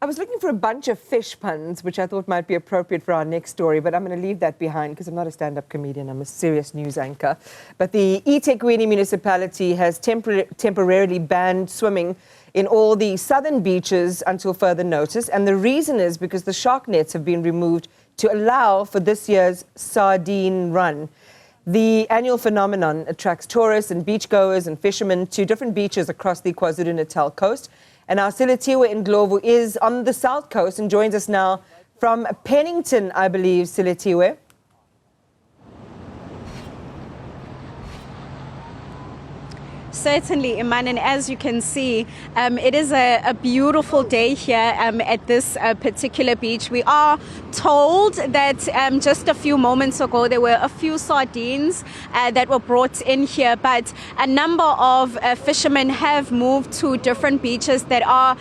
I was looking for a bunch of fish puns, which I thought might be appropriate for our next story, but I'm going to leave that behind because I'm not a stand-up comedian. I'm a serious news anchor. But the eThekwini municipality has temporarily banned swimming in all the southern beaches until further notice. And the reason is because the shark nets have been removed to allow for this year's Sardine run. The annual phenomenon attracts tourists and beachgoers and fishermen to different beaches across the KwaZulu-Natal coast. And our Silethiwe Ndlovu is on the south coast and joins us now from Pennington, I believe, Silethiwe. Certainly, Iman, and as you can see, it is a beautiful day here at this particular beach. We are told that just a few moments ago there were a few sardines that were brought in here, but a number of fishermen have moved to different beaches that are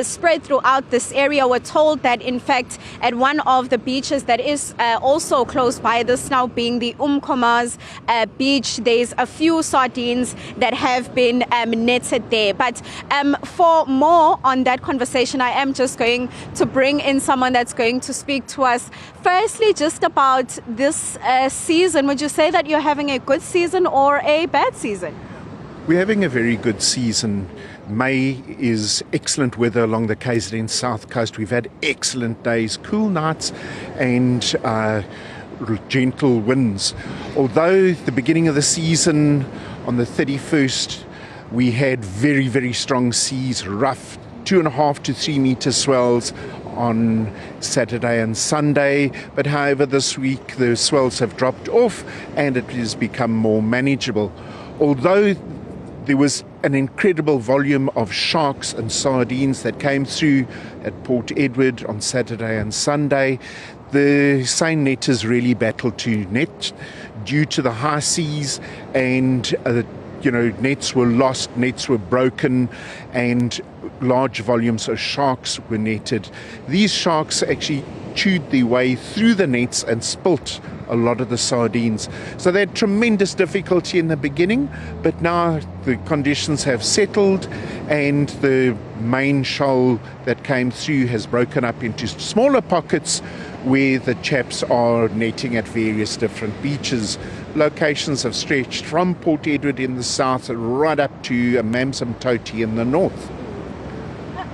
spread throughout this area. We're told that, in fact, at one of the beaches that is also close by, this now being the Umkoma's beach, there's a few sardines that have been netted there. But for more on that conversation, I am just going to bring in someone that's going to speak to us. Firstly, just about this season, would you say that you're having a good season or a bad season? We're having a very good season. May is excellent weather along the KZN south coast. We've had excellent days, cool nights and gentle winds. Although the beginning of the season on the 31st, we had very, very strong seas, rough 2.5 to 3 meter swells on Saturday and Sunday. But however, this week the swells have dropped off and it has become more manageable. Although there was an incredible volume of sharks and sardines that came through at Port Edward on Saturday and Sunday, the seine netters really battled to net due to the high seas, and nets were lost, nets were broken, and large volumes of sharks were netted. These sharks actually chewed their way through the nets and spilt a lot of the sardines. So they had tremendous difficulty in the beginning, but now the conditions have settled and the main shoal that came through has broken up into smaller pockets where the chaps are netting at various different beaches. Locations have stretched from Port Edward in the south right up to Amanzimtoti in the north.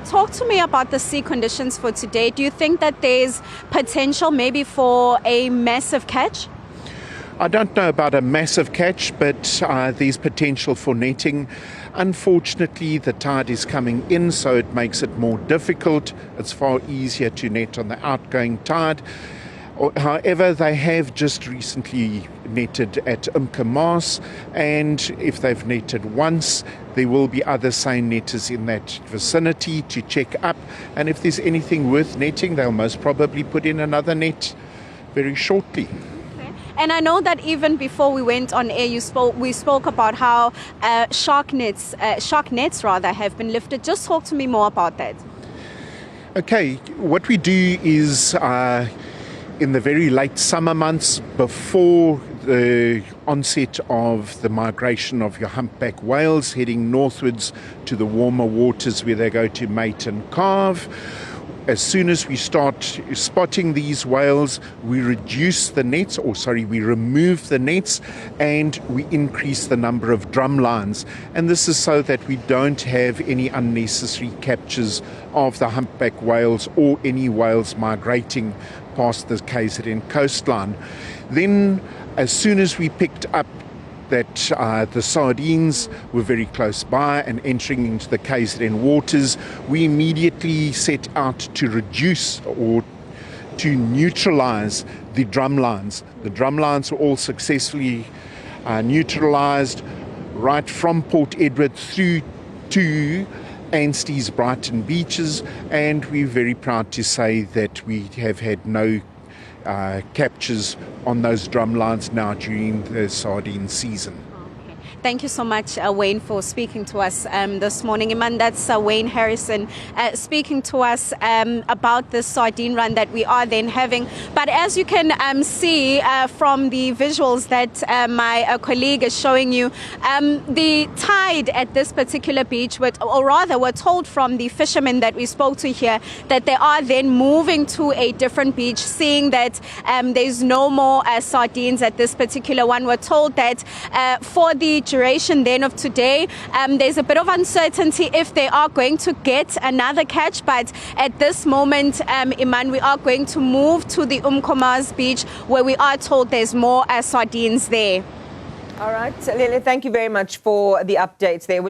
Talk to me about the sea conditions for today. Do you think that there's potential maybe for a massive catch? I don't know about a massive catch, but there's potential for netting. Unfortunately, the tide is coming in, so it makes it more difficult. It's far easier to net on the outgoing tide. However, they have just recently netted at Umkoma's, and if they've netted once, there will be other seine netters in that vicinity to check up, and if there's anything worth netting, they'll most probably put in another net very shortly. Okay. And I know that even before we went on air, we spoke about how shark nets have been lifted. Just talk to me more about that. Okay, what we do is in the very late summer months, before the onset of the migration of your humpback whales heading northwards to the warmer waters where they go to mate and calve, as soon as we start spotting these whales, we reduce the nets, we remove the nets, and we increase the number of drum lines. And this is so that we don't have any unnecessary captures of the humpback whales or any whales migrating past the KZN coastline. Then, as soon as we picked up that the sardines were very close by and entering into the KZN waters, we immediately set out to reduce or to neutralize the drum lines. The drum lines were all successfully neutralized right from Port Edward through to Anstey's Brighton beaches, and we're very proud to say that we have had no captures on those drum lines now during the sardine season. Okay. Thank you so much, Wayne, for speaking to us this morning. Iman, that's Wayne Harrison speaking to us about this sardine run that we are then having. But as you can see from the visuals that my colleague is showing you, the tide at this particular beach, or rather we're told from the fishermen that we spoke to here that they are then moving to a different beach, seeing that there's no more sardines at this particular one. We're told that for the duration then of today, there's a bit of uncertainty if they are going to get another catch, but at this moment, Iman, we are going to move to the Umkomaas beach, where we are told there's more sardines there. All right, Lele, thank you very much for the updates there.